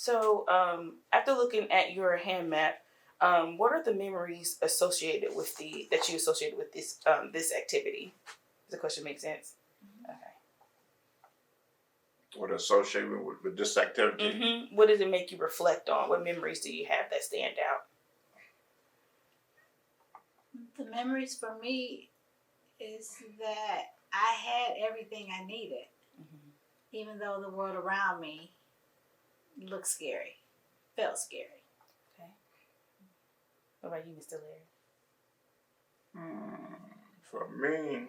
So, after looking at your hand map, what are the memories associated with that you associated with this activity? Does the question make sense? Okay. What associated with this activity? Mm-hmm. What does it make you reflect on? What memories do you have that stand out? The memories for me is that I had everything I needed, even though the world around me looked scary, felt scary. Okay. What about you, Mr. Larry? For me,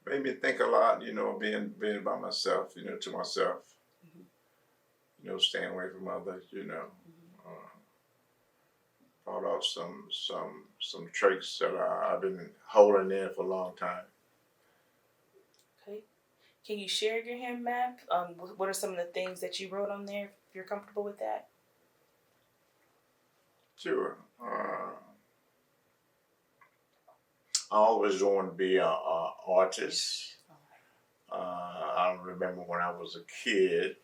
made me think a lot. Being by myself. To myself. Staying away from others. Brought out some traits that I've been holding in for a long time. Okay. Can you share your hand map? What are some of the things that you wrote on there? If you're comfortable with that. Sure. I always wanted to be an artist. I remember when I was a kid,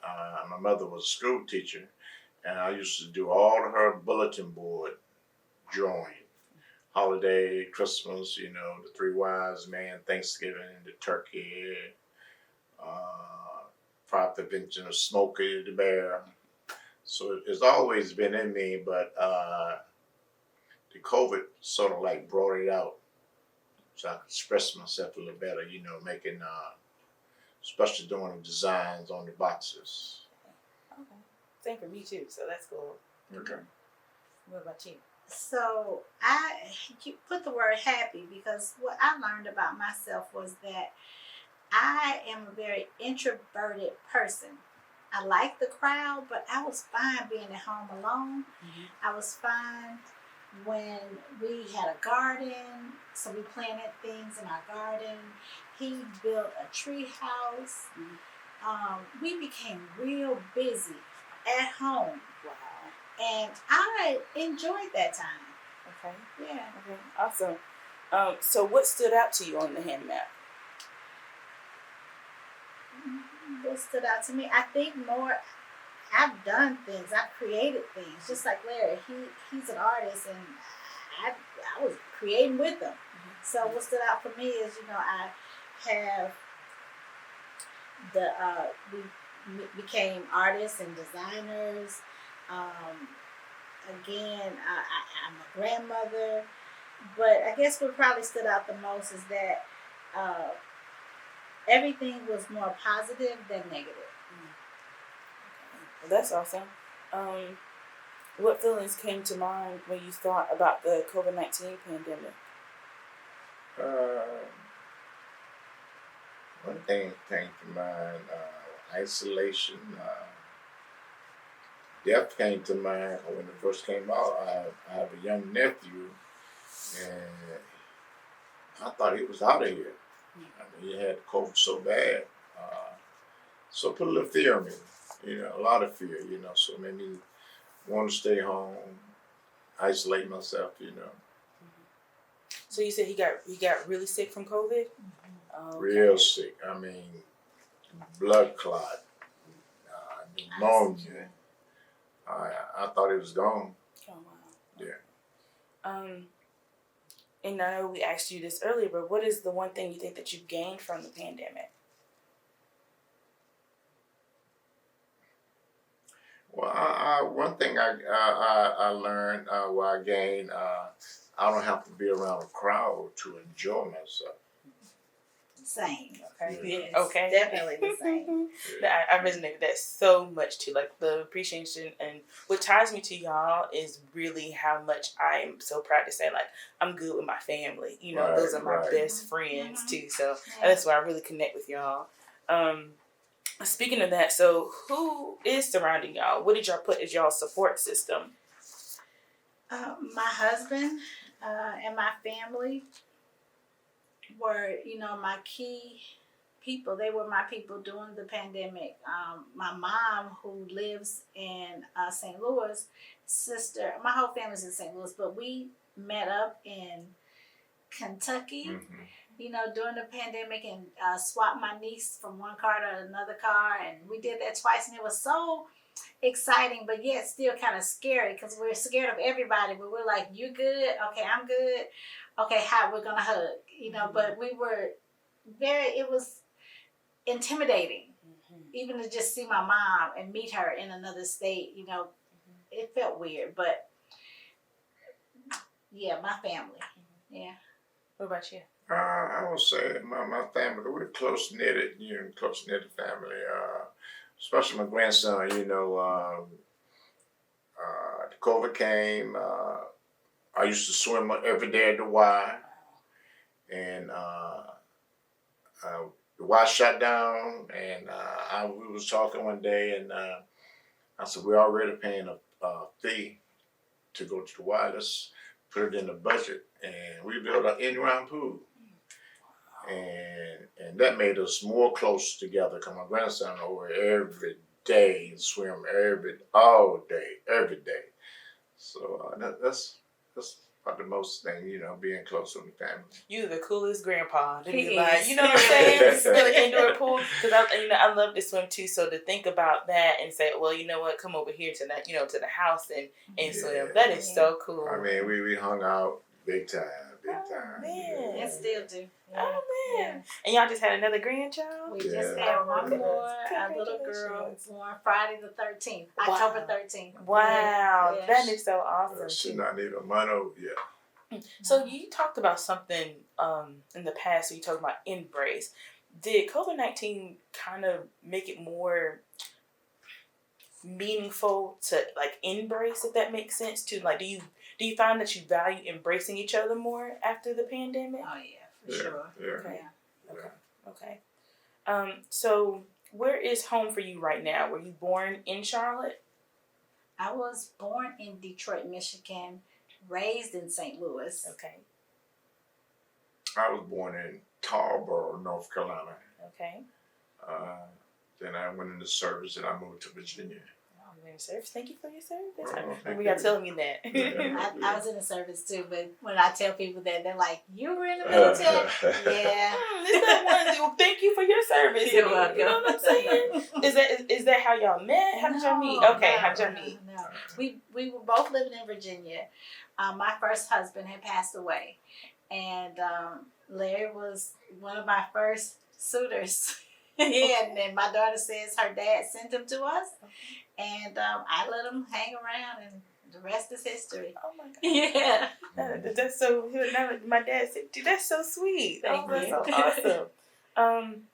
my mother was a school teacher, and I used to do all of her bulletin board drawing. Holiday, Christmas, the Three Wise Men, Thanksgiving, the turkey, Pride Prevention of Smokey the Bear. So it's always been in me, but the COVID sort of like brought it out so I could express myself a little better, making, especially doing the designs on the boxes. Okay. Same for me too, so that's cool. Okay. What about you? So you put the word happy because what I learned about myself was that I am a very introverted person. I like the crowd, but I was fine being at home alone. I was fine when we had a garden, so we planted things in our garden. He built a tree house. We became real busy at home. Wow. And I enjoyed that time. Okay. Yeah. Okay. Awesome. So what stood out to you on the hand map? What stood out to me? I think more, I've done things. I've created things. Just like Larry. He's an artist, and I was creating with him. So what stood out for me is, I have we became artists and designers. Again, I'm a grandmother, but I guess what probably stood out the most is that everything was more positive than negative. Well, that's awesome. What feelings came to mind when you thought about the COVID-19 pandemic? One thing came to mind, isolation. Death came to mind when it first came out. I have a young nephew, and I thought he was out of here. I mean, he had COVID so bad. So it put a little fear in me, a lot of fear, so it made me want to stay home, isolate myself, So you said he got really sick from COVID? Okay. Real sick. I mean, blood clot, pneumonia. I thought he was gone. Oh wow. Yeah. And I know we asked you this earlier, but what is the one thing you think that you gained from the pandemic? Well, one thing I learned, I gained, I don't have to be around a crowd to enjoy myself. Same. Okay. Yes, okay. Definitely the same. I resonate with that so much too. Like the appreciation, and what ties me to y'all is really how much I am so proud to say, like, I'm good with my family. Right, those are my right. best friends too. So Yeah. that's why I really connect with y'all. Speaking of that, so who is surrounding y'all? What did y'all put as y'all's support system? My husband and my family were, my key people. They were my people during the pandemic. My mom, who lives in St. Louis, sister, my whole family's in St. Louis, but we met up in Kentucky. during the pandemic and swap my niece from one car to another car. And we did that twice. And it was so exciting, but yet still kind of scary because we're scared of everybody. But we're like, you good? Okay, I'm good. Okay, how we're going to hug, but we were it was intimidating. Even to just see my mom and meet her in another state, it felt weird. But yeah, my family. Yeah. What about you? I would say my family, we're close knitted, close knitted family. Especially my grandson, the COVID came. I used to swim every day at the Y, and the Y shut down, and we was talking one day, and I said, we're already paying a fee to go to the Y. Let's put it in the budget, and we built an in-ground pool. And that made us more close together because my grandson over every day and swim all day, every day. So that's about the most thing, being close with the family. You the coolest grandpa. To be He like, is. you know what I'm saying? Still an indoor pool because I love to swim too. So to think about that and say, well, you know what, come over here to that, to the house and swim. That is so cool. I mean, we hung out big time. Man. And still do. Yeah. Oh man! Yeah. And y'all just had another grandchild. We just had one more, a little girl Congratulations. born Friday the 13th, Wow. October 13th. Wow, Yeah. that is so awesome. She's not even a month old yet. So you talked about something in the past. So you talked about embrace. Did COVID-19 kind of make it more meaningful to like embrace, if that makes sense? To like, do you find that you value embracing each other more after the pandemic? Oh yeah, for sure. Yeah. Okay. Okay. So where is home for you right now? Were you born in Charlotte? I was born in Detroit, Michigan, raised in St. Louis. Okay. I was born in Tarboro, North Carolina. Okay. Then I went into service and I moved to Virginia. Oh, you're in service. Thank you for your service. Thank We got you. to tell me that. Yeah. I was in the service too, but when I tell people that, they're like, "You were in the military?" Yeah. It's that one. Thank you for your service. You're welcome. You know what I'm saying? Is that how y'all met? How did y'all meet? Okay, how did y'all meet? No. We were both living in Virginia. My first husband had passed away, and Larry was one of my first suitors. Yeah, and then my daughter says her dad sent him to us, and I let him hang around, and the rest is history. Oh my God. Yeah. That's so. My dad said, "Dude, that's so sweet. Thank That's you. so awesome."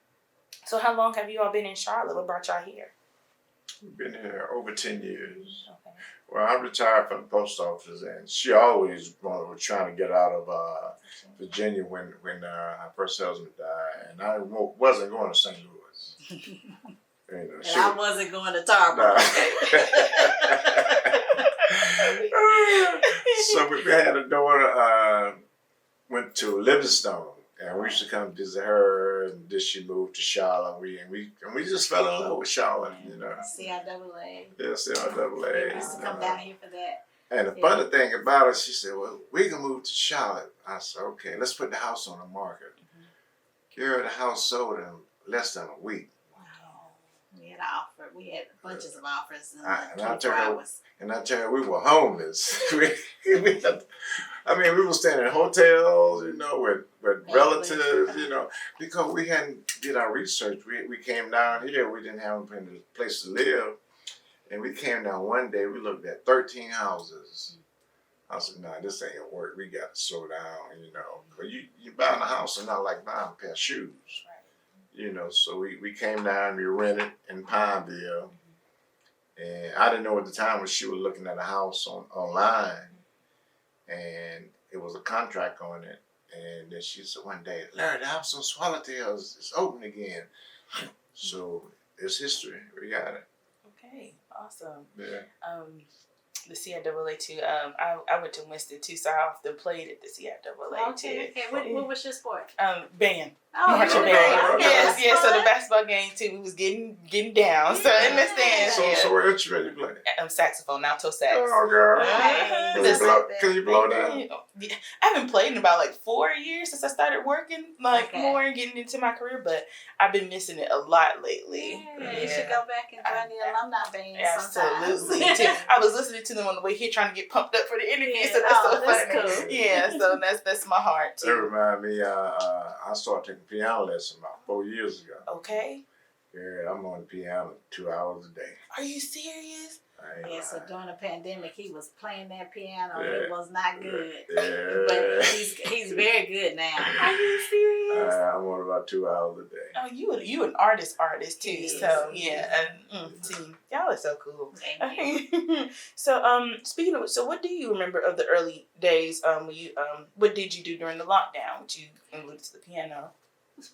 So how long have you all been in Charlotte? What brought y'all here? We've been here over 10 years. Okay. Well, I retired from the post office, and she always was trying to get out of Virginia when her first husband died, and I wasn't going to St. Louis. And I wasn't going to Tarboro. So we had a daughter, went to Livingstone, and we used to come visit her. And then she moved to Charlotte, and we just fell in love with Charlotte, CIAA. Yeah, CIAA. We used to come down here for that. And the funny thing about it, she said, "Well, we can move to Charlotte." I said, "Okay, let's put the house on the market." Girl, the house sold in less than a week. We had an offer. We had bunches of offers in And I 24 hours. tell you, we were homeless. we were staying in hotels, with relatives, because we hadn't did our research. We came down here. We didn't have a place to live. And we came down one day, we looked at 13 houses. I said, "Nah, this ain't gonna work. We got to slow down, But you buying a house is not like buying a pair of shoes. So we came down, we rented in Pineville. And I didn't know at the time when she was looking at a house online. And it was a contract on it. And then she said one day, "Larry, the house on Swallowtail is open again." So it's history. We got it. Okay, awesome. Yeah. The CIAA too. I went to Winston too, so I often played at the CIAA too. Okay. What was your sport? Band. Oh, marching really? band. Okay, Yes, that's yes. So the fun. basketball game too, we was getting down. So in the stands, So, yeah. so what instrument you play? Saxophone, alto sax. Oh, girl. Right. Can Just you blow, like that. can you blow that? Yeah. I haven't played in about like 4 years since I started working Okay. more and getting into my career, but I've been missing it a lot lately. Yeah, you should go back and join the alumni band Absolutely. sometimes. Too. I was listening to them on the way here trying to get pumped up for the interview, Yeah. so that's Oh, so that's funny. cool. Yeah, so that's my heart That too. reminds me, I started taking piano lessons about 4 years ago. Okay. Yeah, I'm on the piano 2 hours a day. Are you serious? Yeah, so during the pandemic, he was playing that piano. Yeah. It was not good. Yeah. But he's very good now. Are you serious? I'm on about 2 hours a day. Oh, you an artist too. He is. So yeah, see, y'all are so cool. Thank you. So speaking of which, so what do you remember of the early days? When you what did you do during the lockdown? Which you alluded to the piano.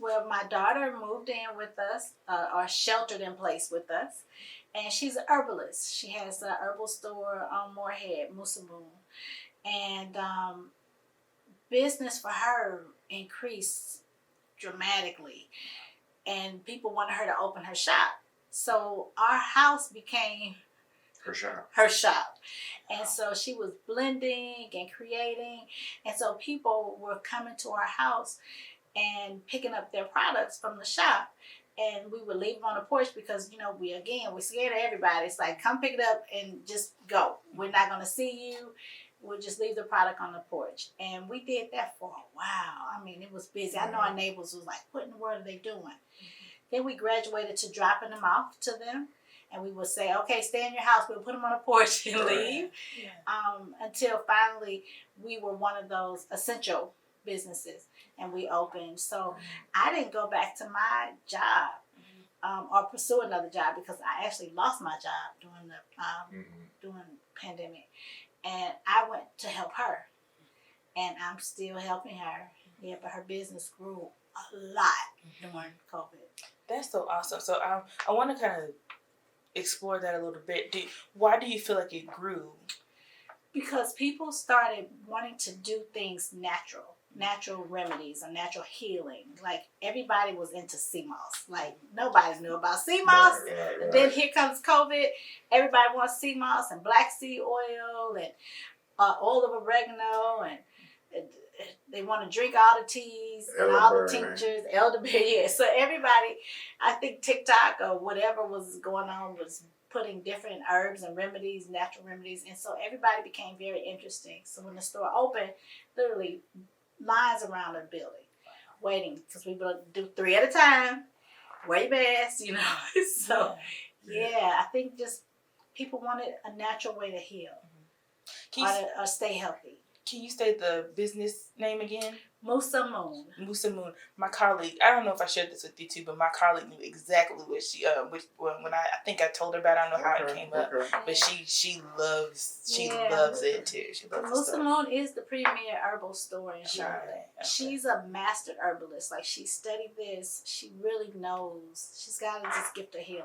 Well, my daughter moved in with us, or sheltered in place with us, and she's an herbalist. She has a herbal store on Moorhead, Moosamoon, and business for her increased dramatically, and people wanted her to open her shop. So our house became For sure. her shop. And so she was blending and creating, and so people were coming to our house and picking up their products from the shop, and we would leave them on the porch because we're scared of everybody. It's like, come pick it up and just go. We're not going to see you. We'll just leave the product on the porch. And we did that for a while. I mean, it was busy. I know our neighbors was like, what in the world are they doing? Then we graduated to dropping them off to them, and we would say, okay, stay in your house. We'll put them on the porch and leave. Yeah. Until finally we were one of those essential businesses, and we opened. So I didn't go back to my job or pursue another job because I actually lost my job during the during pandemic, and I went to help her, and I'm still helping her. Yeah, but her business grew a lot during COVID. That's so awesome. So I want to kind of explore that a little bit. Why do you feel like it grew? Because people started wanting to do things natural remedies or natural healing. Like everybody was into sea moss. Like nobody knew about sea moss. Right. Then here comes COVID. Everybody wants sea moss and black seed oil and oil of oregano, and they want to drink all the teas and all the tinctures, elderberry. Yeah. So everybody, I think TikTok or whatever was going on was putting different herbs and remedies, natural remedies, and so everybody became very interesting. So when the store opened, literally lines around the building, waiting, because we would do 3 at a time, wear your mask, So yeah, I think just people wanted a natural way to heal or stay healthy. Can you state the business name again? Moosamoon. Moosamoon. My colleague, I don't know if I shared this with you too, but my colleague knew exactly what she when I think I told her about it. I don't know how it came up, but she loves it too. She loves it. Moosamoon is the premier herbal store in Charlotte. Okay. She's a mastered herbalist. Like, she studied this. She really knows. She's got this gift of healing.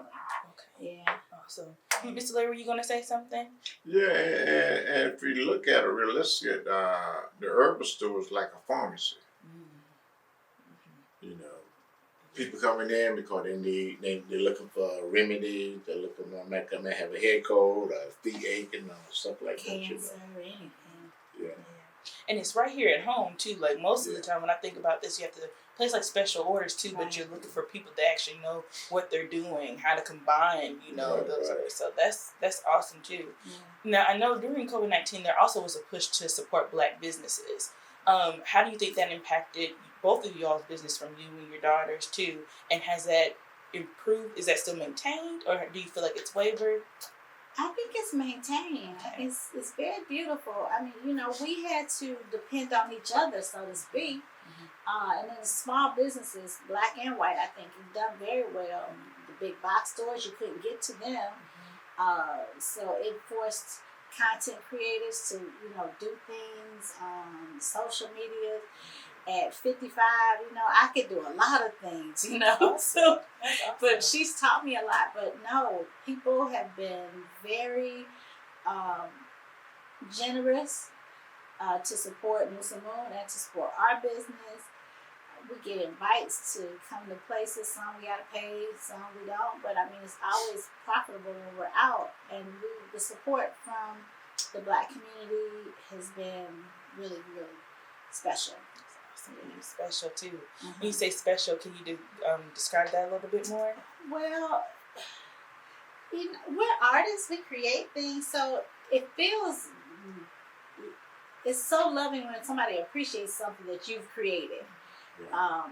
Okay. Yeah. Awesome. Mr. Larry, were you gonna say something? Yeah, and if we look at it realistic, the herbal store is like a pharmacy. People coming in because they're looking for a remedy. They're looking for may have a head cold, a feet aching, or stuff like Cancer or anything. Yeah. And it's right here at home too. Like most of the time when I think about this, you have to place like special orders too, but you're looking for people that actually know what they're doing, how to combine, those orders. So that's awesome too. Yeah. Now I know during COVID-19 there also was a push to support Black businesses. How do you think that impacted both of y'all's business, from you and your daughters too? And has that improved? Is that still maintained, or do you feel like it's wavered? I think it's maintained. Okay. It's very beautiful. I mean, we had to depend on each other, so to speak. And then the small businesses, Black and white, I think have done very well. The big box stores, you couldn't get to them. So it forced content creators to, do things on social media. At 55, I could do a lot of things, So, but she's taught me a lot. But no, people have been very generous to support Moosamoon and to support our business. we get invites to come to places. Some we gotta pay, some we don't. But I mean, it's always profitable when we're out, and the support from the Black community has been really, really special. Absolutely special too. Mm-hmm. When you say special, can you describe that a little bit more? Well, we're artists. We create things, so it feels. It's so loving when somebody appreciates something that you've created. Yeah.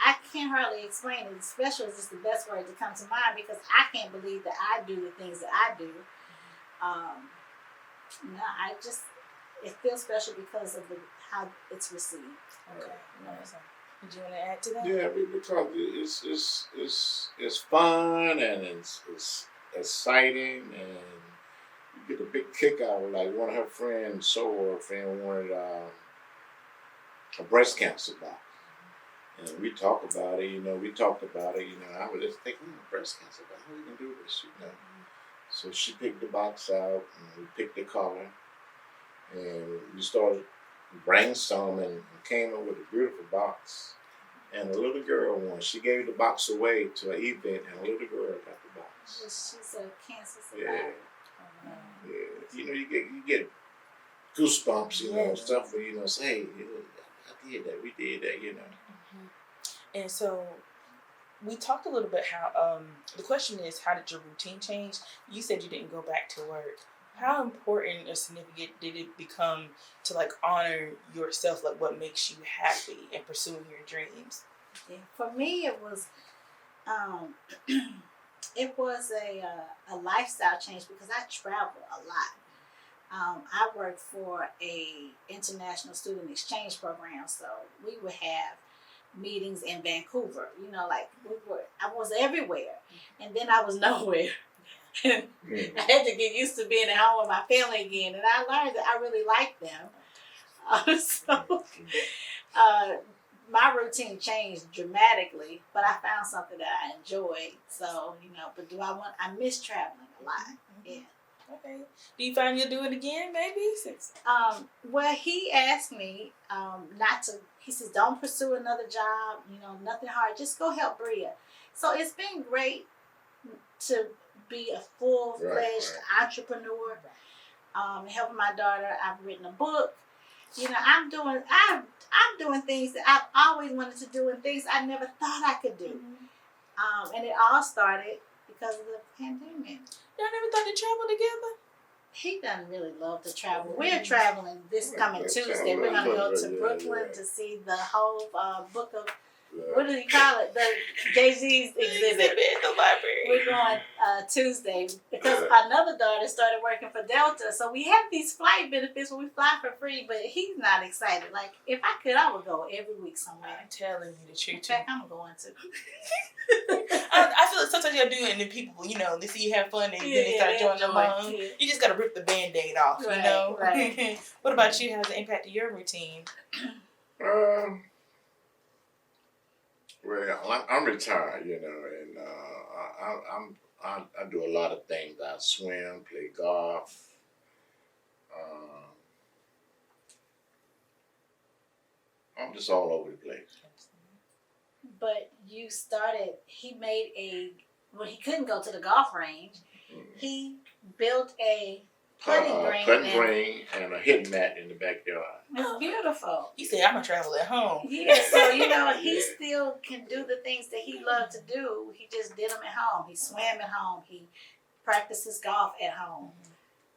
I can't hardly explain it. Special is just the best word to come to mind because I can't believe that I do the things that I do. It feels special because of how it's received. Okay. Awesome. Did you want to add to that? Yeah, because it's fun and it's exciting, and you get a big kick out of, like, one of her friends, her friend wanted a breast cancer box. And we talk about it, we talked about it, I was just thinking, breast cancer box, how are we going to do this, So she picked the box out, and we picked the color, and we started brainstorming and came up with a beautiful box. And a little girl won. She gave the box away to an event, and a little girl got the box. She's a cancer survivor. Yeah. Yeah, you get goosebumps, stuff where, say, hey, I did that, we did that, Mm-hmm. And so we talked a little bit how, the question is, how did your routine change? You said you didn't go back to work. How important or significant did it become to, like, honor yourself, like what makes you happy and pursuing your dreams? Yeah. For me, it was, it was a lifestyle change because I travel a lot. I worked for a international student exchange program, so we would have meetings in Vancouver. I was everywhere, and then I was nowhere. I had to get used to being at home with my family again, and I learned that I really liked them. My routine changed dramatically, but I found something that I enjoyed. So, but I miss traveling a lot. Yeah. Okay. Do you find you'll do it again, maybe? Well, he asked me not to, he says, don't pursue another job, nothing hard, just go help Bria. So it's been great to be a full-fledged entrepreneur, helping my daughter. I've written a book. I'm doing things that I've always wanted to do and things I never thought I could do. Mm-hmm. And it all started because of the pandemic. Y'all never thought to travel together? He doesn't really love to travel. We're traveling this coming Tuesday. We're going to go to Brooklyn to see the whole book of, what do you call it? The Jay-Z's exhibit in the library. We're going Tuesday because another daughter started working for Delta. So we have these flight benefits where we fly for free, but he's not excited. Like, if I could, I would go every week somewhere. I'm telling you the truth. In fact, I'm going to. I feel like sometimes y'all do it and then people, they see you have fun and then they start joining along. Yeah. You just got to rip the Band-Aid off, Right. What about you? How has it impacted your routine? Well, I'm retired, and I do a lot of things. I swim, play golf. I'm just all over the place. But you started. He he couldn't go to the golf range. Mm-hmm. He built a putting green and a hitting mat in the backyard. It's beautiful. He said, "I'm gonna travel at home." Yeah, so he still can do the things that he loved to do. He just did them at home. He swam at home. He practices golf at home.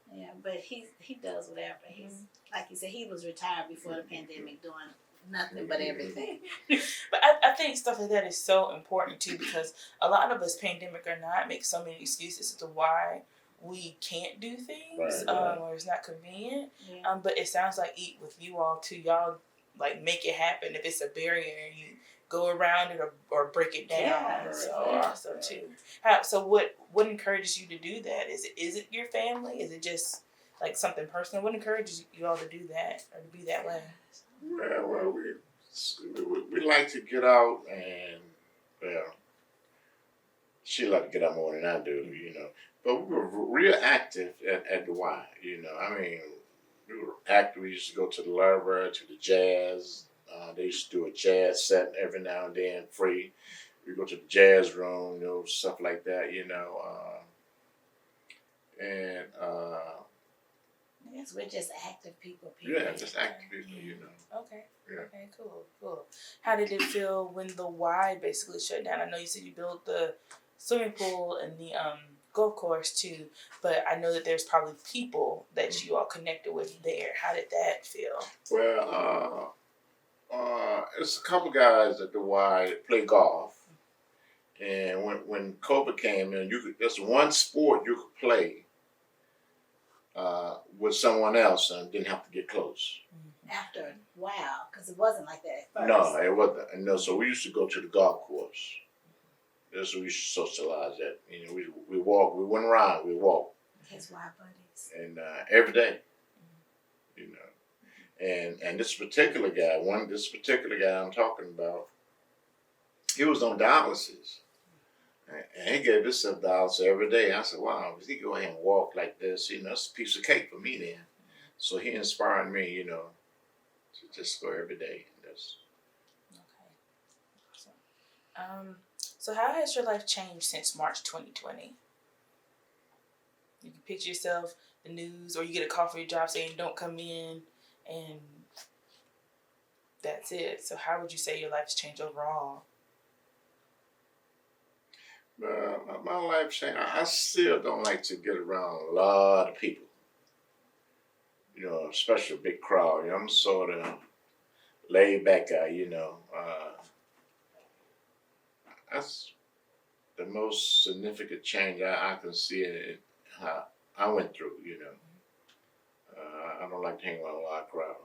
Mm-hmm. Yeah, but he does whatever. He's like you said, he was retired before the pandemic, doing nothing but everything. But I think stuff like that is so important too, because a lot of us, pandemic or not, make so many excuses as to why we can't do things, right. Or it's not convenient. Yeah. But it sounds like with you all too, y'all like make it happen. If it's a barrier, you go around it or break it down. Yeah, so right. awesome too. So what encourages you to do that? Is it your family? Is it just like something personal? What encourages you all to do that or to be that way? Well, we like to get out, and she like to get out more than I do, But we were real active at the Y, I mean, we were active. We used to go to the library, to the jazz. They used to do a jazz set every now and then, free. We go to the jazz room, stuff like that, and I guess we're just active people. yeah, just active people, Okay. Yeah. Okay, cool. How did it feel when the Y basically shut down? I know you said you built the swimming pool and the golf course too, but I know that there's probably people that you all connected with there. How did that feel? Well, it's a couple guys at the Y that play golf, and when COVID came in, there's one sport you could play with someone else and didn't have to get close. After a while, because it wasn't like that at first. No, it wasn't. No, so we used to go to the golf course. That's where we used to socialize at. We walk. We went around. We walked. His Y buddies. And every day, and this particular guy I'm talking about, he was on dialysis, and he gave himself dialysis every day. I said, wow, if he go ahead and walk like this, it's a piece of cake for me then. So he inspired me, to just go every day. Okay. Awesome. So how has your life changed since March 2020? You can picture yourself, the news, or you get a call for your job saying don't come in, and that's it. So how would you say your life's changed overall? My life changed. I still don't like to get around a lot of people. Especially a big crowd. I'm sort of laid back guy. That's the most significant change I can see in how I went through. I don't like to hang around a lot of crowd.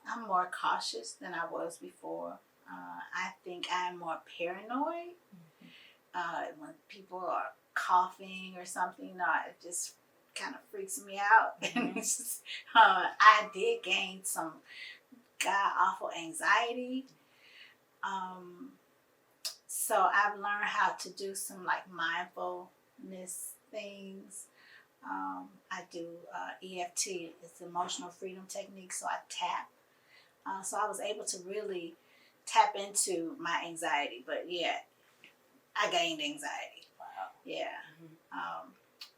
I'm more cautious than I was before. I think I'm more paranoid. When people are coughing or something, it just kind of freaks me out. I did gain some god-awful anxiety. So I've learned how to do some mindfulness things. I do EFT, it's emotional freedom technique, so I tap. So I was able to really tap into my anxiety, but yeah, I gained anxiety. Wow. Yeah.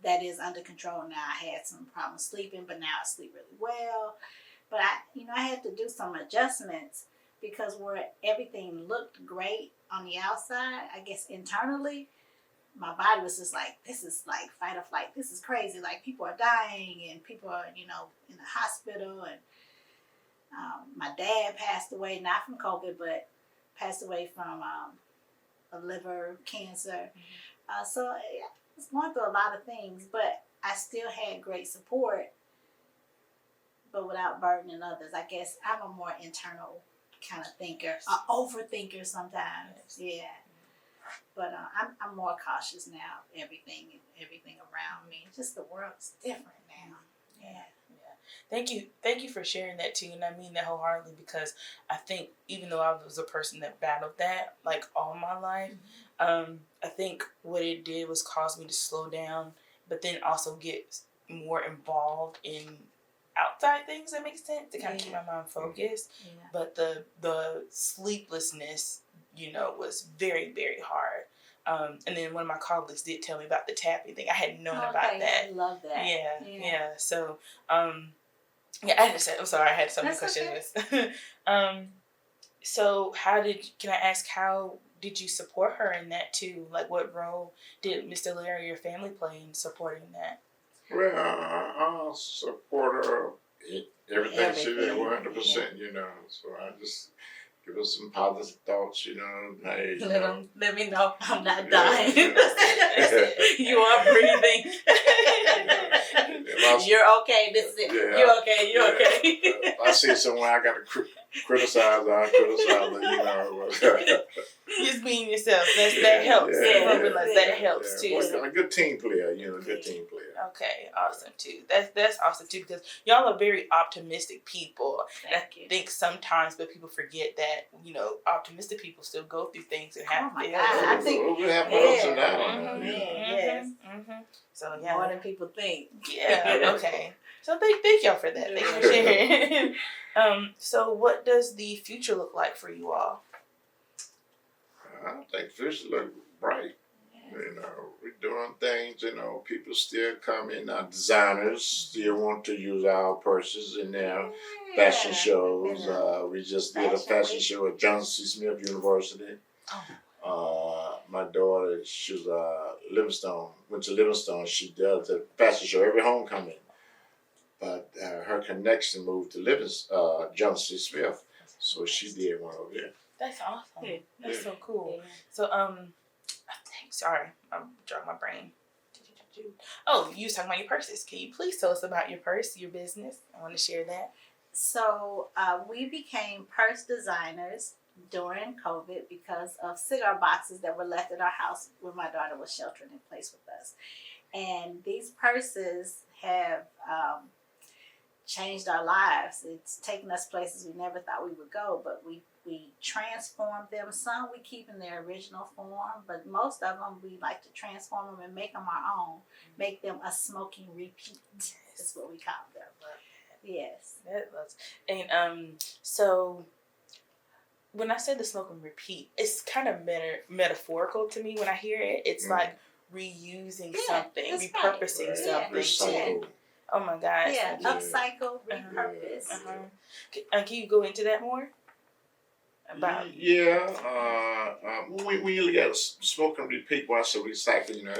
That is under control now. I had some problems sleeping, but now I sleep really well. But I had to do some adjustments because where everything looked great on the outside, I guess internally, my body was just like, this is like fight or flight. This is crazy. Like people are dying and people are, in the hospital. And my dad passed away, not from COVID, but passed away from a liver cancer. So I was going through a lot of things, but I still had great support, but without burdening others. I guess I'm a more internal kind of thinker, an overthinker sometimes. Yeah. But I'm more cautious now of everything around me. Just the world's different now. Yeah. Thank you for sharing that too, and I mean that wholeheartedly because I think even though I was a person that battled that like all my life, I think what it did was cause me to slow down, but then also get more involved in outside things that make sense to kind of keep my mind focused. Yeah. But the sleeplessness, was very, very hard. And then one of my colleagues did tell me about the tapping thing. I hadn't known about that. I love that. Yeah. So, I had to say, I'm sorry, I had so many questions. Okay. So can I ask, how did you support her in that too? Like what role did Mr. Larry or your family play in supporting that? Well, I support her everything she did 100%, so I just give her some positive thoughts, hey, let me know I'm not dying. You are breathing. You're okay. This is it. Yeah, You're okay. You're okay. If I see someone I got to criticize, I criticize her, Just being yourself. That helps. That helps too. Well, a good team player, good team player. Okay, awesome too. That's awesome too because y'all are very optimistic people. Thank you. I think sometimes, but people forget that optimistic people still go through things and have my to. God. I think we have ups and downs. Yes. So More than people think. Yeah. Okay. So thank y'all for that. Thank you for sharing. So what what does the future look like for you all? I think the future look bright. You know, we're doing things, you know, people still come in, our designers still want to use our purses in their fashion shows. We just did a fashion show at Johnson C. Smith University. My daughter, she was Livingstone, went to Livingstone. She does a fashion show every homecoming. But her connection moved to Johnson C. Smith. So she did one over there. That's awesome. Yeah. That's so cool. Yeah. So, sorry, I'm drawing my brain. Oh, you was talking about your purses. Can you please tell us about your purse, your business? I want to share that. So we became purse designers during COVID because of cigar boxes that were left at our house when my daughter was sheltering in place with us. And these purses have changed our lives. It's taken us places we never thought we would go, but we transformed them. Some we keep in their original form, but most of them we like to transform them and make them our own. Make them a smoking repeat. That's what we call them. Yes. That was, and so when I say the smoke and repeat, it's kind of metaphorical to me when I hear it. It's like reusing something, repurposing right. something. Recycle. Oh my gosh. Yeah, upcycle, repurpose. Can you go into that more? About when you look at smoke and repeat, when I say recycle, you know,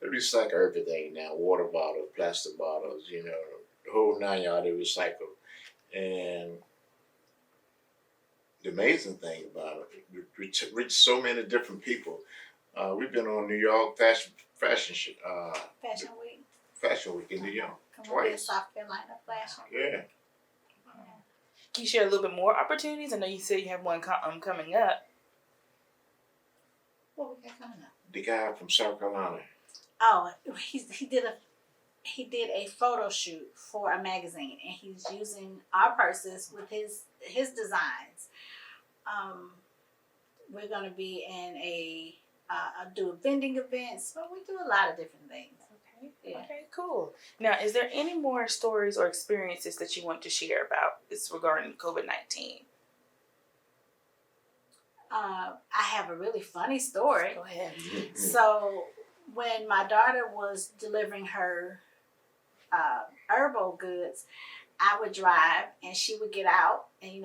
they recycle everything now. Water bottles, plastic bottles, you know, the whole 9 yards they recycle. And the amazing thing about it, we reach so many different people. We've been on New York Fashion Week in New York twice. South Carolina Fashion Week. Yeah. Can you share a little bit more opportunities? I know you said you have one coming up. What we got coming up? The guy from South Carolina. Oh, he did a photo shoot for a magazine, and he's using our purses with his designs. We're gonna be in do vending events, but we do a lot of different things. Yeah. Okay, cool. Now, is there any more stories or experiences that you want to share about this regarding COVID-19? I have a really funny story. Go ahead. So, when my daughter was delivering her herbal goods, I would drive and she would get out, and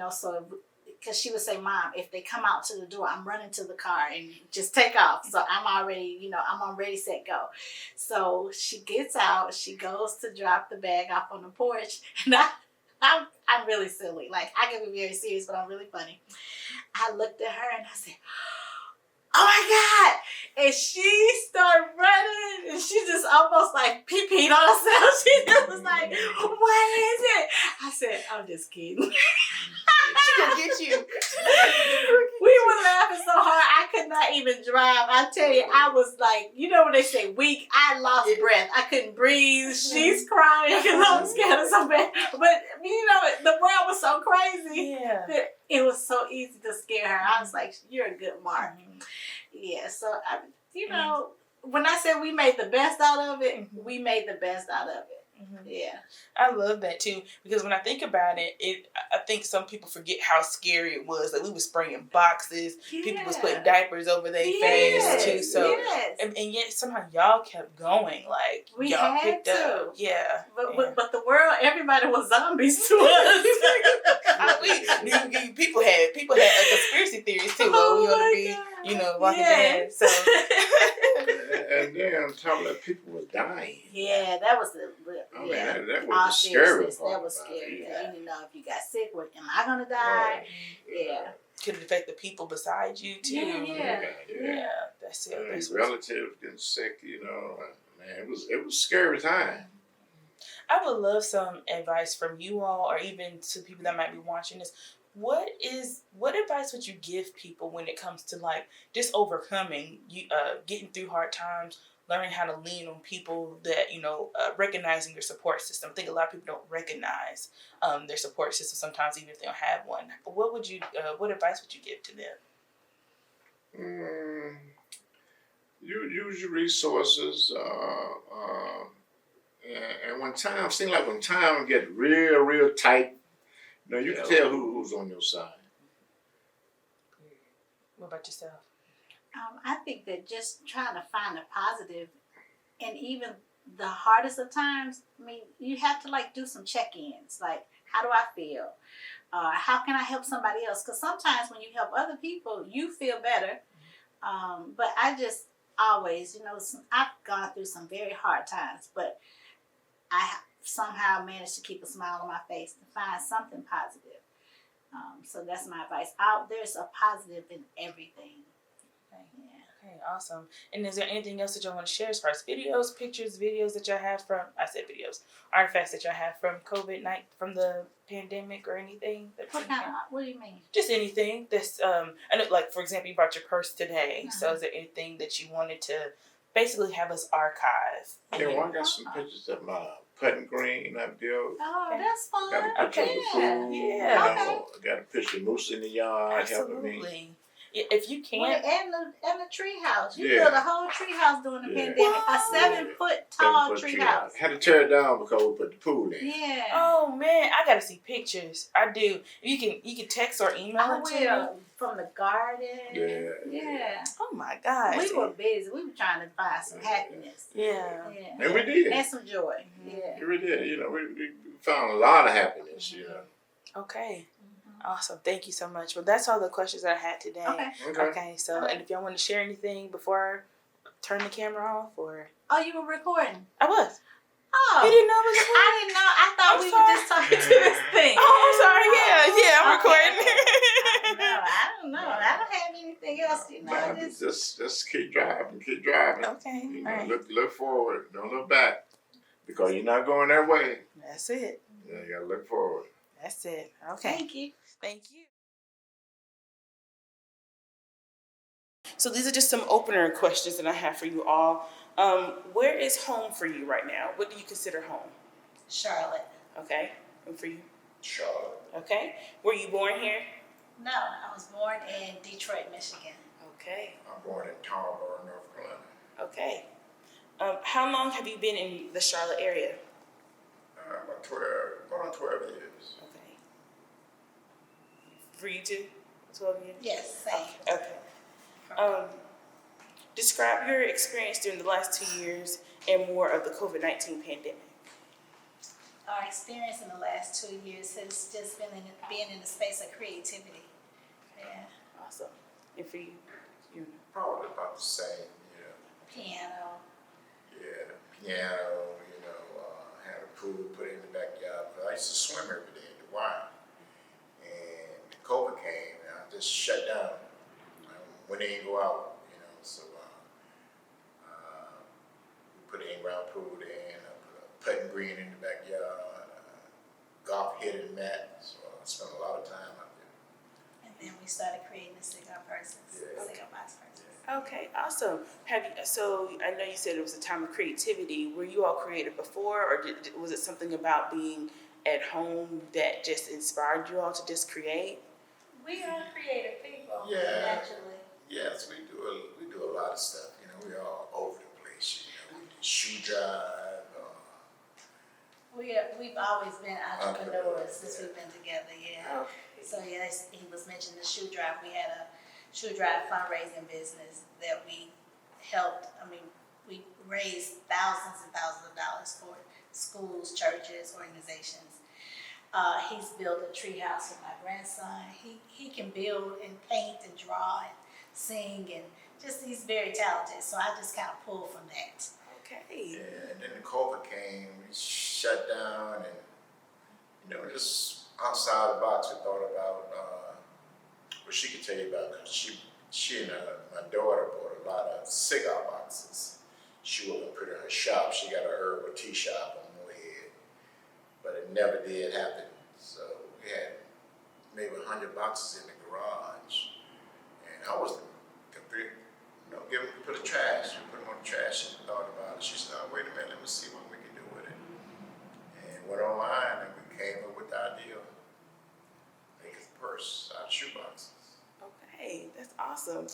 because she would say, "Mom, if they come out to the door, I'm running to the car and just take off." So I'm already, I'm on ready, set, go. So she gets out, she goes to drop the bag off on the porch, and I'm really silly. Like, I can be very serious, but I'm really funny. I looked at her and I said, "Oh my God!" And she started running, and she just almost like pee-peed on herself. She just was like, "What is it?" I said, "I'm just kidding." She gonna get you. We were laughing so hard I could not even drive. I tell you, I was like, when they say weak, I lost breath. I couldn't breathe. She's crying because I was scared so bad. But the world was so crazy. Yeah. That it was so easy to scare her. I was like, "You're a good mark." Yeah. So when I said we made the best out of it, we made the best out of it. Yeah. I love that too, because when I think about it, I think some people forget how scary it was. Like, we were spraying boxes, people was putting diapers over their face too. So and yet somehow y'all kept going. Like, we y'all had picked to. up. Yeah. But the world, everybody was zombies to us. People had conspiracy theories too. Oh, we want to be, walking dead. So. And then on top of that, people was dying. Yeah, that was that was the scary part. That was scary. You didn't know if you got sick, am I gonna die? Yeah. Could it affect the people beside you too? Yeah. That's it. That's relatives getting sick, man, it was a scary time. I would love some advice from you all, or even to people that might be watching this. What advice would you give people when it comes to like just overcoming, getting through hard times, learning how to lean on people that, recognizing your support system? I think a lot of people don't recognize their support system sometimes, even if they don't have one. What advice would you give to them? You use your resources, and when time get real tight, No, you can tell who's on your side. What about yourself? I think that just trying to find a positive, and even the hardest of times, I mean, you have to like do some check-ins. Like, how do I feel? How can I help somebody else? Because sometimes when you help other people, you feel better. But I just always, I've gone through some very hard times, but I somehow managed to keep a smile on my face and find something positive. So that's my advice. There's a positive in everything. Okay. Yeah. Okay, awesome. And is there anything else that y'all want to share as far as videos, pictures, videos that y'all have from, I said videos, artifacts that y'all have from COVID-19, from the pandemic or anything? What do you mean? Just anything that's, I know, like, for example, you brought your purse today. Uh-huh. So is there anything that you wanted to basically have us archive? Yeah, well, I got some pictures of my putting green I built. Oh, that's fun. Got a picture of the pool. Yeah. I got a picture of Moose in the yard helping me. Absolutely. If you Well, can't, and the tree house. You Yeah. built a whole tree house during the Yeah. pandemic. A 7-foot tall 7-foot tree house. Had to tear it down because we put the pool in. Yeah. oh man, I gotta see pictures. I do. You can text or email I it to me. will. From the garden. Yeah. Yeah. Oh my gosh. We were busy. We were trying to find some happiness. Yeah. Yeah. And we did. And some joy. Mhm. Yeah. We did. We found a lot of happiness, Okay. Awesome. Thank you so much. Well, that's all the questions that I had today. Okay. Okay. So, Okay. and if y'all want to share anything before I turn the camera off, or Oh, you were recording? I was. Oh. You didn't know I was recording? I didn't know. I thought I'm we sorry. were just talking to this thing. Oh, I'm sorry. Yeah, I'm recording. I don't know. I don't have anything else. Just keep driving. Okay. You All know, right. look forward. Don't look back. Because you're not going that way. That's it. Yeah, you gotta look forward. That's it. Okay. Thank you. Thank you. So these are just some opener questions that I have for you all. Where is home for you right now? What do you consider home? Charlotte. Okay. And for you? Charlotte. Okay. Were you born here? No, I was born in Detroit, Michigan. Okay. I'm born in Tarboro, North Carolina. Okay. How long have you been in the Charlotte area? About 12 years. Okay. For you too? 12 years? Yes, same. Okay. Describe your experience during the last 2 years and more of the COVID-19 pandemic. Our experience in the last 2 years has just been being in the space of creativity. Yeah. Awesome. And for you? Probably about the same, Piano. Yeah, piano, had a pool put in the backyard. But I used to swim every day in the wild. And COVID came and I just shut down. When they didn't go out, so we put an in-ground pool in, put a putting green in the backyard, golf hitting mat. So I spent a lot of time out there. And then we started creating the cigar purses, Yeah. cigar box purses. Okay, awesome. So I know you said it was a time of creativity. Were you all creative before, or was it something about being at home that just inspired you all to just create? We are creative people, Yeah. naturally. Yes, we do a lot of stuff. We're all over the place. We do shoe drive. We've always been entrepreneurs since we've been together. Yeah. Okay. So yes, he was mentioning the shoe drive. We had a shoe drive fundraising business that we helped. We raised thousands and thousands of dollars for schools, churches, organizations. He's built a tree house with my grandson. He can build and paint and draw and sing, and he's very talented. So I just kind of pulled from that. Okay. Yeah, and then the COVID came, we shut down, and just outside the box, we thought about what she could tell you about, because she and my daughter bought a lot of cigar boxes. She was gonna put in her shop. She got a herbal tea shop on Moorhead, but it never did happen. So we had maybe 100 boxes in the garage, and I was put a trash. We put them on the trash and thought about it. She said, "Oh, wait a minute, let me see what we can do with it." And went online and we came up with the idea. Make a purse out of shoe boxes. Okay, that's awesome.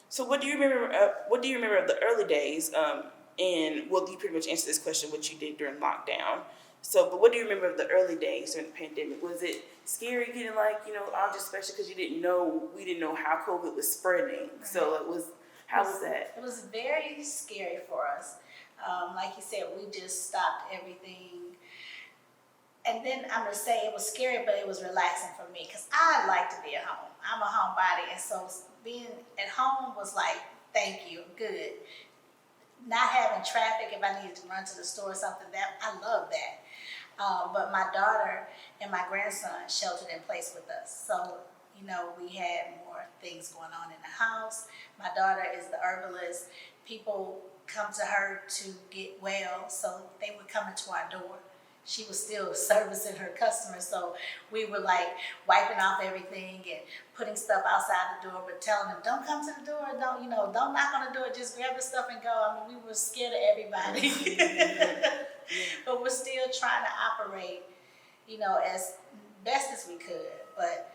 So what do you remember? What do you remember of the early days? And well, you pretty much answered this question, what you did during lockdown. So, but what do you remember of the early days during the pandemic? Was it scary getting August, especially because we didn't know how COVID was spreading. Right. So how was that? It was very scary for us. Like you said, we just stopped everything. And then I'm going to say it was scary, but it was relaxing for me because I like to be at home. I'm a homebody, and so being at home was like, thank you, good. Not having traffic if I needed to run to the store or something, that I love that. But my daughter and my grandson sheltered in place with us. So, we had more things going on in the house. My daughter is the herbalist. People come to her to get well, so they would come into our door. She was still servicing her customers, so we were like wiping off everything and putting stuff outside the door, but telling them, don't come to the door, don't knock on the door, just grab the stuff and go. I mean, we were scared of everybody. But we're still trying to operate, as best as we could. But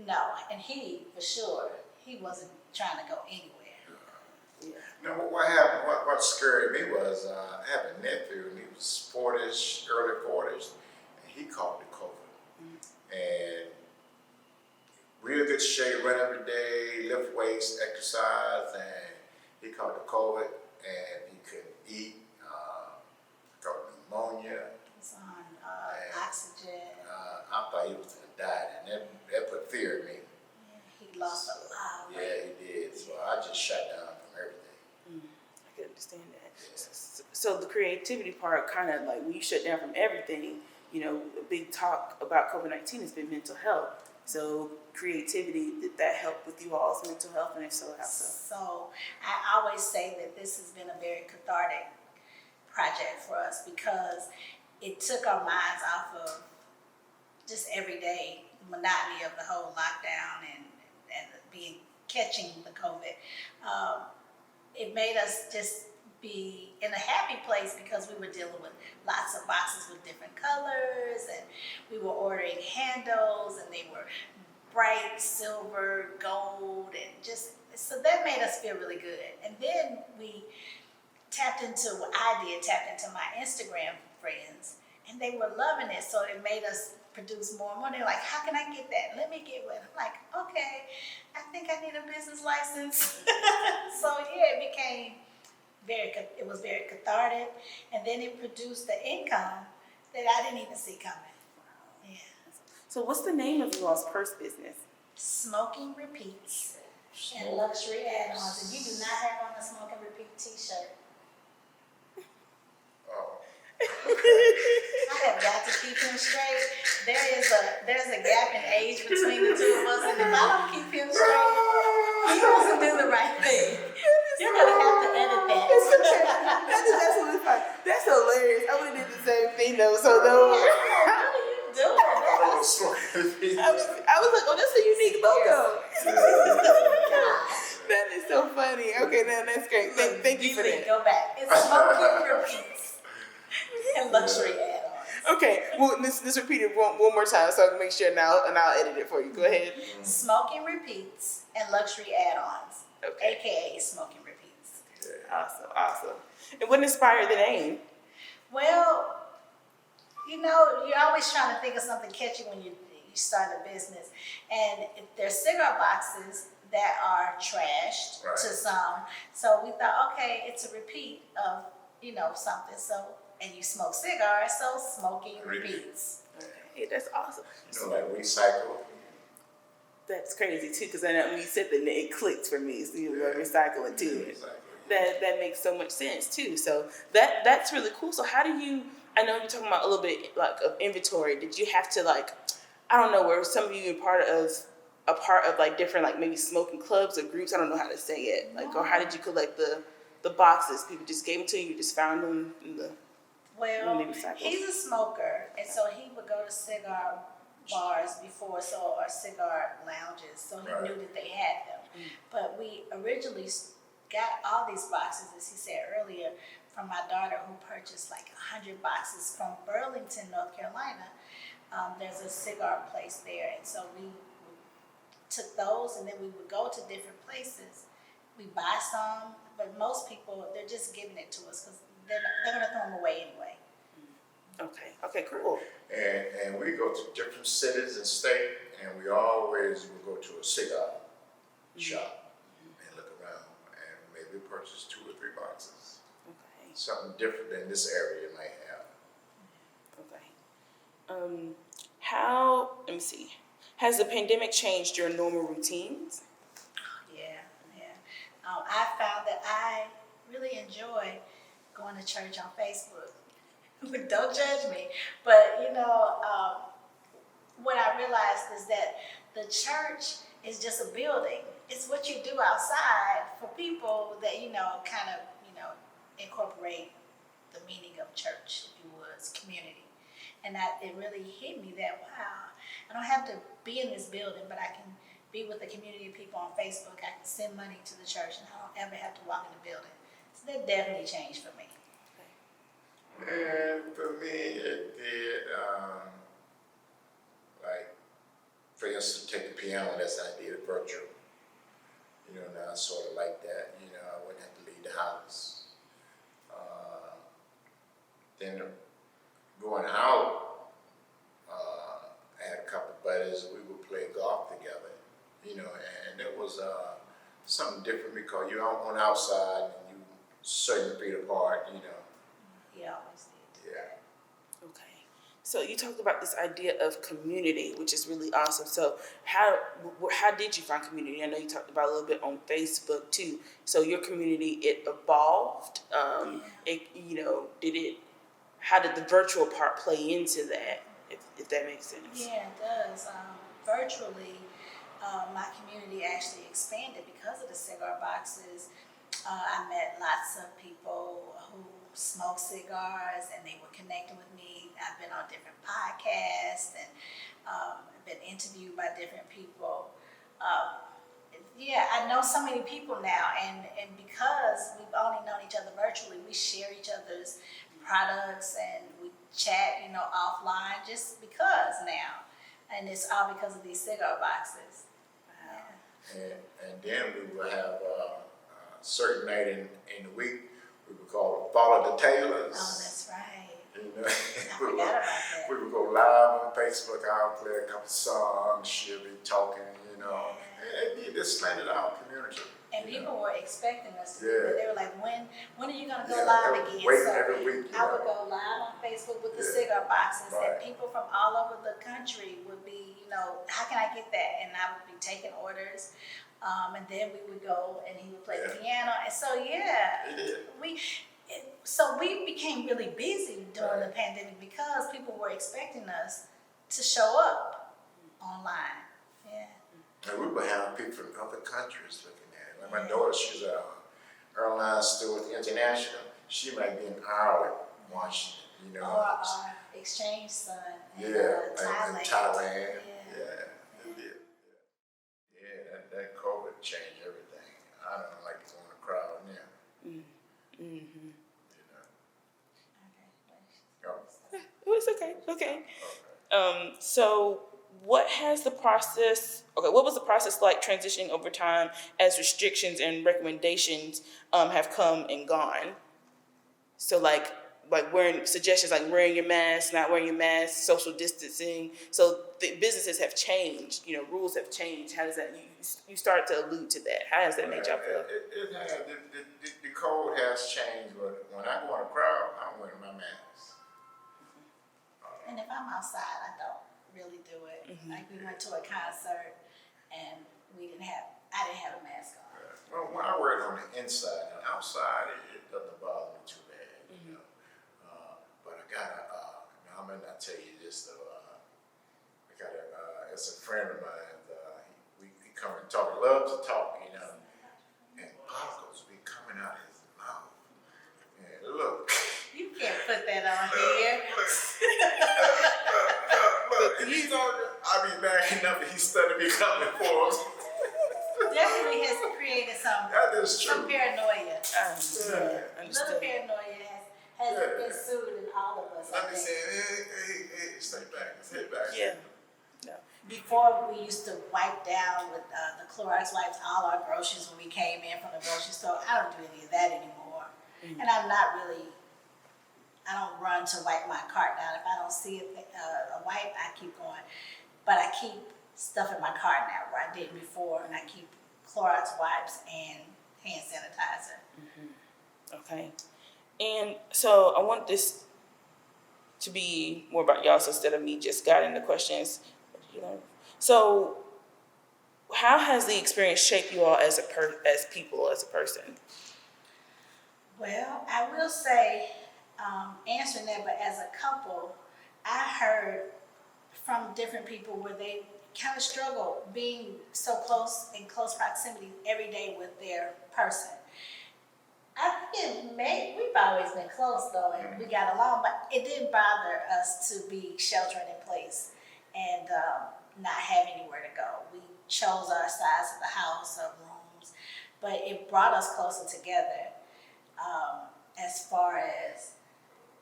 no, and he, for sure, he wasn't trying to go anywhere. Yeah. Now, what happened? What scared me was I have a nephew, and he was 40s, early 40s, and he caught the COVID. And real good shape, run every day, lift weights, exercise, and he caught the COVID, and he couldn't eat. Got pneumonia. He was on oxygen. I thought he was going to die, and that put fear in me. Yeah, he lost a lot of weight. Yeah, he did. So I just shut down from everything. I can understand that. Yeah. So the creativity part, kind of like when you shut down from everything, a big talk about COVID-19 has been mental health. So creativity, did that help with you all's mental health, and if so, how so? So I always say that this has been a very cathartic project for us because it took our minds off of just everyday monotony of the whole lockdown and catching the COVID. It made us just be in a happy place because we were dealing with lots of boxes with different colors, and we were ordering handles, and they were bright silver, gold, and so that made us feel really good. And then we tapped into my Instagram friends, and they were loving it, so it made us produce more and more. They're like, how can I get that? Let me get one. I'm like, okay, I think I need a business license. So yeah, it was very cathartic, and then it produced the income that I didn't even see coming. Yeah. So what's the name of your all's purse business? Smoking Repeats and Luxury Add-ons. And you do not have on a Smoke and Repeat t-shirt. I have got to keep him straight. There's a gap in age between the two of us, and if I don't keep him straight, he doesn't do the right thing. You're gonna have to edit that. That is absolutely fine. That's hilarious. I would have did the same thing though. So though, what are you doing? I was like, oh, that's a unique logo. That is so funny. Okay, now that's great. Thank you for that. Go back. It's Smoking Repeats and Luxury Add-ons. Okay, well, let's repeat it one more time so I can make sure now, and I'll edit it for you. Go ahead. Smoking Repeats and Luxury Add-ons, okay. AKA Smoking Repeats. Yeah. Awesome. And what inspired the name? Well, you're always trying to think of something catchy when you start a business. And there's cigar boxes that are trashed to some. So we thought, okay, it's a repeat of, something. So, and you smoke cigars, so Smoking Repeats. Hey, that's awesome. Like recycle. That's crazy too, because I know when you said that, it clicked for me. So you were recycling too. That makes so much sense too. So that's really cool. So how do you? I know you're talking about a little bit like of inventory. Did you have to were some of you a part of like different like maybe smoking clubs or groups? I don't know how to say it. Or how did you collect the boxes? People just gave them to you. You just found them in the. Well, he's a smoker, and so he would go to cigar bars before, or cigar lounges, so he knew that they had them. But we originally got all these boxes, as he said earlier, from my daughter, who purchased like 100 boxes from Burlington, North Carolina. There's a cigar place there, and so we took those, and then we would go to different places. We buy some, but most people, they're just giving it to us because they're going to throw them away anyway. Okay, cool. And we go to different cities and state, and we always will go to a cigar shop and look around and maybe purchase 2 or 3 boxes. Okay. Something different than this area might have. Okay. Let me see. Has the pandemic changed your normal routines? Yeah. I found that I really enjoy going to church on Facebook. Don't judge me, but what I realized is that the church is just a building. It's what you do outside for people that kind of incorporate the meaning of church, if you would, it's community. And it really hit me that, wow, I don't have to be in this building, but I can be with a community of people on Facebook. I can send money to the church, and I don't ever have to walk in the building. So that definitely changed for me. And for me, it did, like, for instance, take the piano lesson, I did it virtual. Now I sort of like that. I wouldn't have to leave the house. Then going out, I had a couple of buddies, we would play golf together, and it was something different because you're on outside and you certain feet apart, He always did. Yeah. Okay. So you talked about this idea of community, which is really awesome. So how did you find community? I know you talked about a little bit on Facebook too. So your community, it evolved. How did the virtual part play into that? If that makes sense. Yeah, it does. Virtually, my community actually expanded because of the cigar boxes. I met lots of people who smoke cigars, and they were connecting with me. I've been on different podcasts and been interviewed by different people. I know so many people now, and because we've only known each other virtually, we share each other's products and we chat, offline just because now. And it's all because of these cigar boxes. Wow. And then we will have a certain night in the week, we would call Follow the Taylors. Oh, that's right. I forgot about that. We would go live on Facebook, I'll play a couple songs, she'll be talking, and it just slanted our community. And people were expecting us to do Yeah. it. They were like, when are you going to go live again? Waiting every week. I would go live on Facebook with the cigar boxes, Right. and people from all over the country would be, how can I get that? And I would be taking orders. And then we would go and he would play the piano. And so, we became really busy during the pandemic because people were expecting us to show up online. Yeah. And we would have people from other countries looking at it. Like my daughter, she's an airline steward international. She might be in Ireland watching it, Or our exchange son in Thailand. Thailand. It did. Yeah, that COVID changed everything. I don't like to go in a crowd now. Mm-hmm. Oh. It's okay. So what was the process like transitioning over time as restrictions and recommendations have come and gone? So like suggestions like wearing your mask, not wearing your mask, social distancing. So the businesses have changed, rules have changed. How does that, you start to allude to that. How does that make y'all feel? It has. The code has changed, but when I go in a crowd, I'm wearing my mask. And if I'm outside, I don't really do it. Mm-hmm. Like we went to a concert and I didn't have a mask on. Well, when I wear it on the inside, and outside, it doesn't bother me too bad, But I gotta, I may not tell you this though. It's a friend of mine. He come and talk. He loves to talk, and particles be coming out of his mouth. And look. You can't put that on here. Look, I be backing up and he started becoming for us. Definitely has created some paranoia. Little paranoia has ensued in all of us. I be saying, hey, stay back, sit back. Yeah. Before we used to wipe down with the Clorox wipes all our groceries when we came in from the grocery store. I don't do any of that anymore. And I'm not really, I don't run to wipe my cart down. If I don't see a wipe, I keep going. But I keep stuff in my cart now where I didn't before, and I keep Clorox wipes and hand sanitizer. Okay. And so I want this to be more about y'all, so instead of me just guiding the questions. So how has the experience shaped you all as as people, as a person? Well, I will say, answering that, but as a couple, I heard from different people where they kind of struggle being so close, in close proximity every day with their person. I think we've always been close though, and we got along, but it didn't bother us to be sheltering in place and not have anywhere to go. We chose our size of the house, our rooms, but it brought us closer together. As far as,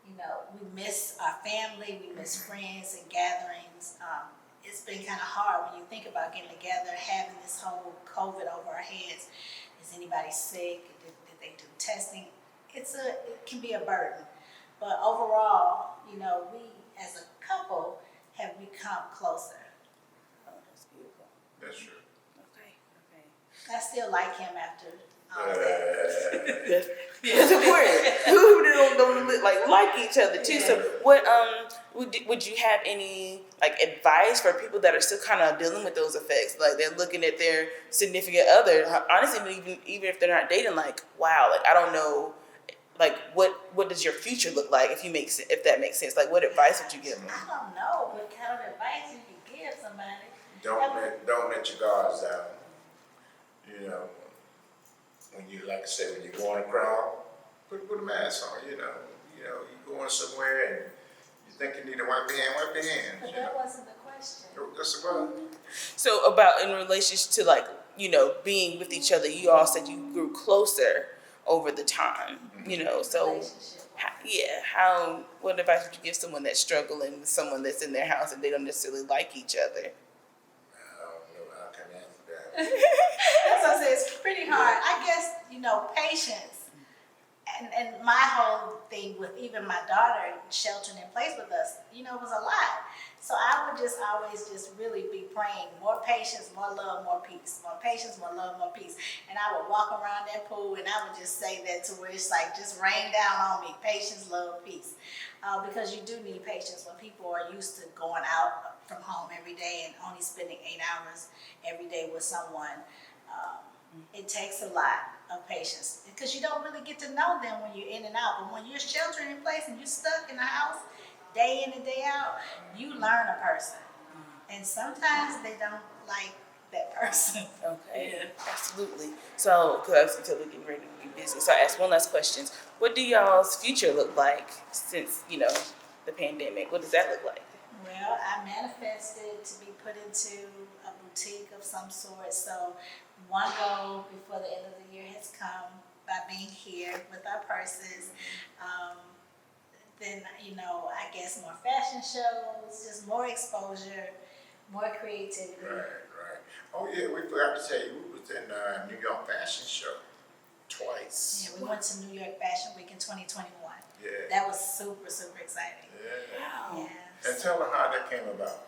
we miss our family, we miss friends and gatherings. It's been kind of hard when you think about getting together, having this whole COVID over our heads. Is anybody sick? Did they do testing? It can be a burden. But overall, we as a couple have become closer. Oh, that's beautiful. That's true. Okay. I still like him after all of that. It's important. Who don't like each other too. So what would you have any advice for people that are still kind of dealing with those effects? Like they're looking at their significant other, honestly, even if they're not dating, wow, I don't know, what does your future look like if that makes sense? What advice would you give them? I don't know what kind of advice you could give somebody. Don't let your guards down. When you, like I said, when you go in a crowd, put a mask on. You going somewhere and you think you need to wipe your hands. But that wasn't the question. That's about. So about in relation to being with each other, you all said you grew closer over the time. So what advice would you give someone that's struggling with someone that's in their house and they don't necessarily like each other? I don't know how I can answer that. That's what I say. It's pretty hard. I guess, patience. And my whole thing with even my daughter sheltering in place with us, was a lot. So I would just always just really be praying more patience, more love, more peace. More patience, more love, more peace. And I would walk around that pool and I would just say that to where it's just rain down on me. Patience, love, peace. Because you do need patience when people are used to going out from home every day and only spending 8 hours every day with someone. It takes a lot of patience because you don't really get to know them when you're in and out. But when you're sheltering in place and you're stuck in the house day in and day out, you learn a person. And sometimes they don't like that person. Okay, absolutely. So, because until we're getting ready to be busy, so I asked one last question. What do y'all's future look like since, the pandemic? What does that look like? Well, I manifested to be put into a boutique of some sort. So one goal before the end of the year has come by being here with our purses. Then, I guess more fashion shows, just more exposure, more creativity. Right. Oh yeah, we forgot to tell you, we was in New York Fashion Show twice. Yeah, we went to New York Fashion Week in 2021. Yeah. That was super, super exciting. Yeah. Wow. Yeah. And tell her how that came about.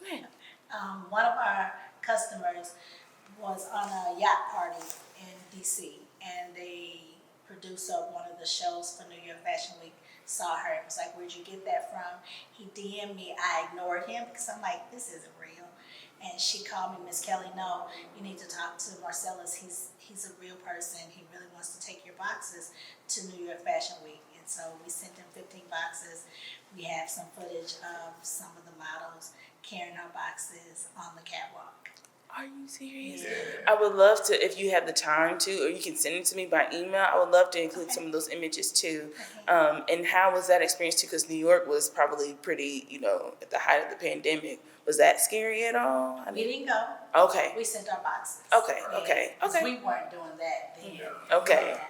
Go ahead. One of our customers was on a yacht party in DC, and the producer of one of the shows for New York Fashion Week saw her and was like, "Where'd you get that from?" He DM'd me. I ignored him because I'm like, this isn't real. And she called me, "Miss Kelly, no, you need to talk to Marcellus. He's a real person. He really wants to take your boxes to New York Fashion Week." And so we sent him 15 boxes. We have some footage of some of the models carrying our boxes on the catwalk. Are you serious? Yeah. I would love to, if you have the time to, or you can send it to me by email. I would love to include some of those images too. And how was that experience too? Because New York was probably pretty, at the height of the pandemic. Was that scary at all? We didn't go. Okay. We sent our boxes. Okay. Yeah, Okay. 'cause we weren't doing that then. Yeah. Okay.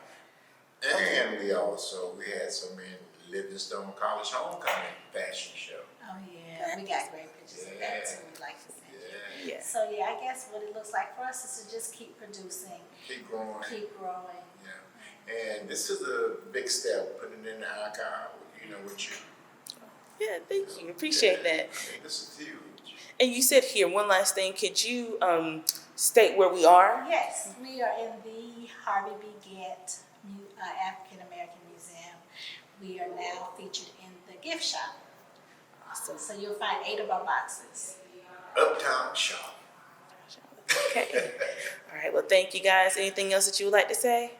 And we had some in Livingstone College Homecoming Fashion Show. Oh yeah, we got great pictures of that too. We'd like to send you. Yeah. So I guess what it looks like for us is to just keep producing, Keep growing. keep growing. Yeah. And this is a big step, putting it in the archive, with you. Yeah, thank you. Appreciate that. I mean, this is huge. And you said here, one last thing. Could you state where we are? Yes, we are in the Harvey B. Gantt African American Museum. We are now featured in the gift shop. Awesome. So you'll find 8 of our boxes. Uptown shop. Okay. All right. Well, thank you guys. Anything else that you would like to say?